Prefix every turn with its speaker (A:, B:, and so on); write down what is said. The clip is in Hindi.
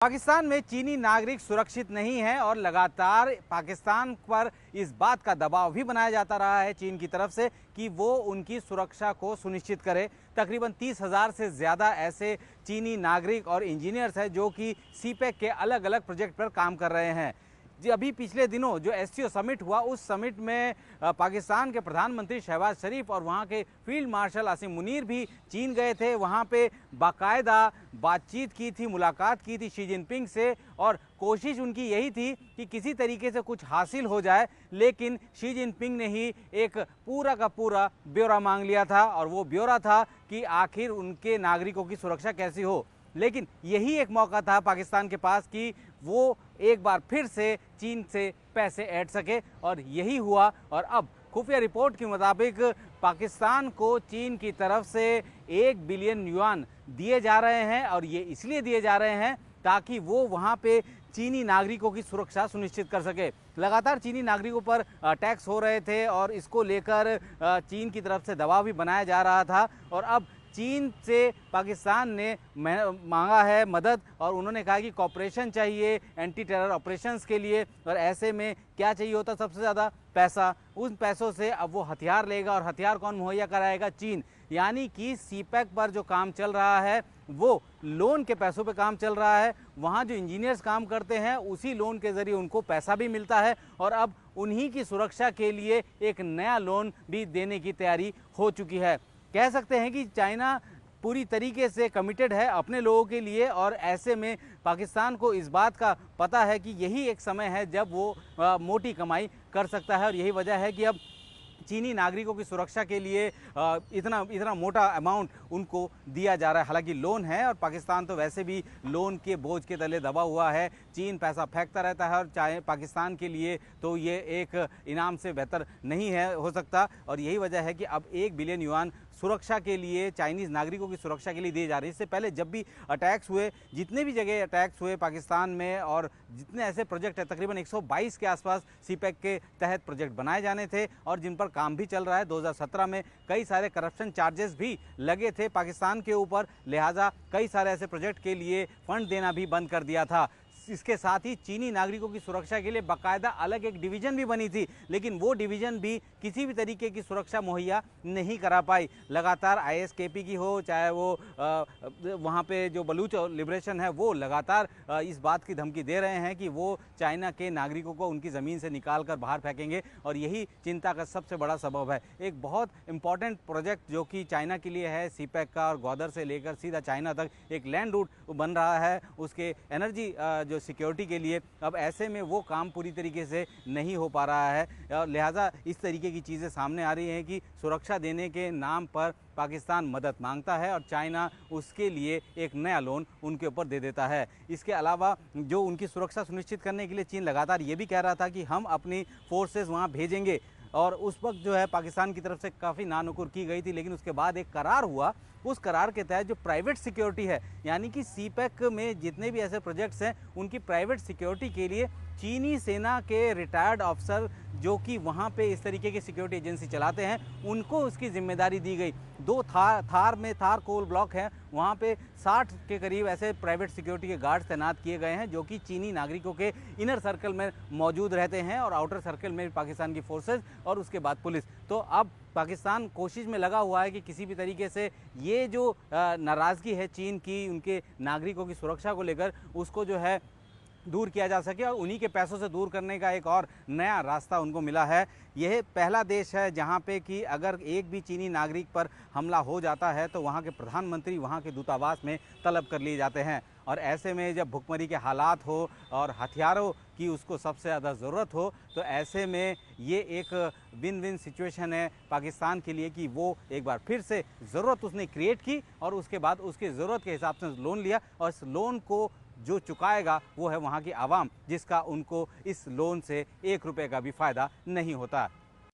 A: पाकिस्तान में चीनी नागरिक सुरक्षित नहीं है और लगातार पाकिस्तान पर इस बात का दबाव भी बनाया जाता रहा है चीन की तरफ से कि वो उनकी सुरक्षा को सुनिश्चित करे। तकरीबन 30,000 से ज़्यादा ऐसे चीनी नागरिक और इंजीनियर्स हैं जो कि सीपेक के अलग अलग प्रोजेक्ट पर काम कर रहे हैं। जी, अभी पिछले दिनों जो एससीओ समिट हुआ, उस समिट में पाकिस्तान के प्रधानमंत्री शहबाज शरीफ और वहाँ के फील्ड मार्शल आसिम मुनीर भी चीन गए थे। वहाँ पे बाकायदा बातचीत की थी, मुलाकात की थी शी जिनपिंग से और कोशिश उनकी यही थी कि किसी तरीके से कुछ हासिल हो जाए। लेकिन शी जिनपिंग ने ही एक पूरा का पूरा ब्यौरा मांग लिया था और वो ब्यौरा था कि आखिर उनके नागरिकों की सुरक्षा कैसी हो। लेकिन यही एक मौका था पाकिस्तान के पास कि वो एक बार फिर से चीन से पैसे ऐंठ सके और यही हुआ। और अब खुफिया रिपोर्ट के मुताबिक पाकिस्तान को चीन की तरफ से 1 बिलियन युआन दिए जा रहे हैं और ये इसलिए दिए जा रहे हैं ताकि वो वहाँ पे चीनी नागरिकों की सुरक्षा सुनिश्चित कर सके। लगातार चीनी नागरिकों पर टैक्स हो रहे थे और इसको लेकर चीन की तरफ से दबाव भी बनाया जा रहा था और अब चीन से पाकिस्तान ने मांगा है मदद और उन्होंने कहा कि कॉपरेशन चाहिए एंटी टेरर ऑपरेशंस के लिए। और ऐसे में क्या चाहिए होता सबसे ज़्यादा? पैसा। उन पैसों से अब वो हथियार लेगा और हथियार कौन मुहैया कराएगा? चीन। यानी कि सीपेक पर जो काम चल रहा है वो लोन के पैसों पे काम चल रहा है। वहाँ जो इंजीनियर्स काम करते हैं उसी लोन के ज़रिए उनको पैसा भी मिलता है और अब उन्हीं की सुरक्षा के लिए एक नया लोन भी देने की तैयारी हो चुकी है। कह सकते हैं कि चाइना पूरी तरीके से कमिटेड है अपने लोगों के लिए और ऐसे में पाकिस्तान को इस बात का पता है कि यही एक समय है जब वो मोटी कमाई कर सकता है और यही वजह है कि अब चीनी नागरिकों की सुरक्षा के लिए इतना मोटा अमाउंट उनको दिया जा रहा है। हालांकि लोन है और पाकिस्तान तो वैसे भी लोन के बोझ के तले दबा हुआ है। चीन पैसा फेंकता रहता है और चाहे पाकिस्तान के लिए तो ये एक इनाम से बेहतर नहीं है हो सकता और यही वजह है कि अब 1 बिलियन युआन सुरक्षा के लिए, चाइनीज़ नागरिकों की सुरक्षा के लिए दिए जा रही है। इससे पहले जब भी अटैक्स हुए, जितने भी जगह अटैक्स हुए पाकिस्तान में और जितने ऐसे प्रोजेक्ट हैं, तकरीबन 122 के आसपास सीपेक के तहत प्रोजेक्ट बनाए जाने थे और जिन पर काम भी चल रहा है। 2017 में कई सारे करप्शन चार्जेस भी लगे थे पाकिस्तान के ऊपर, लिहाजा कई सारे ऐसे प्रोजेक्ट के लिए फंड देना भी बंद कर दिया था। इसके साथ ही चीनी नागरिकों की सुरक्षा के लिए बाकायदा अलग एक डिवीज़न भी बनी थी, लेकिन वो डिवीज़न भी किसी भी तरीके की सुरक्षा मुहैया नहीं करा पाई। लगातार आईएसकेपी की हो, चाहे वो वहाँ पे जो बलूच लिबरेशन है वो लगातार इस बात की धमकी दे रहे हैं कि वो चाइना के नागरिकों को उनकी ज़मीन से निकाल कर बाहर फेंकेंगे और यही चिंता का सबसे बड़ा सबब है। एक बहुत इंपॉर्टेंट प्रोजेक्ट जो कि चाइना के लिए है सीपेक का और ग्वादर से लेकर सीधा चाइना तक एक लैंड रूट बन रहा है उसके एनर्जी जो सिक्योरिटी के लिए। अब ऐसे में वो काम पूरी तरीके से नहीं हो पा रहा है और लिहाजा इस तरीके की चीज़ें सामने आ रही हैं कि सुरक्षा देने के नाम पर पाकिस्तान मदद मांगता है और चाइना उसके लिए एक नया लोन उनके ऊपर दे देता है। इसके अलावा जो उनकी सुरक्षा सुनिश्चित करने के लिए चीन लगातार ये भी कह रहा था कि हम अपनी फोर्सेस वहाँ भेजेंगे और उस वक्त जो है पाकिस्तान की तरफ से काफ़ी नानुकुर की गई थी। लेकिन उसके बाद एक करार हुआ, उस करार के तहत जो प्राइवेट सिक्योरिटी है, यानी कि सीपेक में जितने भी ऐसे प्रोजेक्ट्स हैं उनकी प्राइवेट सिक्योरिटी के लिए चीनी सेना के रिटायर्ड ऑफिसर जो कि वहाँ पे इस तरीके की सिक्योरिटी एजेंसी चलाते हैं उनको उसकी जिम्मेदारी दी गई। 2 थार कोल ब्लॉक हैं, वहाँ पे 60 के करीब ऐसे प्राइवेट सिक्योरिटी के गार्ड्स तैनात किए गए हैं जो कि चीनी नागरिकों के इनर सर्कल में मौजूद रहते हैं और आउटर सर्कल में पाकिस्तान की फोर्सेस और उसके बाद पुलिस। तो अब पाकिस्तान कोशिश में लगा हुआ है कि किसी भी तरीके से ये जो नाराज़गी है चीन की उनके नागरिकों की सुरक्षा को लेकर उसको जो है दूर किया जा सके और उन्हीं के पैसों से दूर करने का एक और नया रास्ता उनको मिला है। यह पहला देश है जहां पे कि अगर एक भी चीनी नागरिक पर हमला हो जाता है तो वहां के प्रधानमंत्री वहां के दूतावास में तलब कर लिए जाते हैं और ऐसे में जब भुखमरी के हालात हो और हथियारों की उसको सबसे ज़्यादा ज़रूरत हो तो ऐसे में ये एक विन विन सिचुएशन है पाकिस्तान के लिए कि वो एक बार फिर से ज़रूरत उसने क्रिएट की और उसके बाद उसकी ज़रूरत के हिसाब से लोन लिया और इस लोन को जो चुकाएगा वो है वहाँ की आवाम, जिसका उनको इस लोन से 1 रुपये का भी फ़ायदा नहीं होता।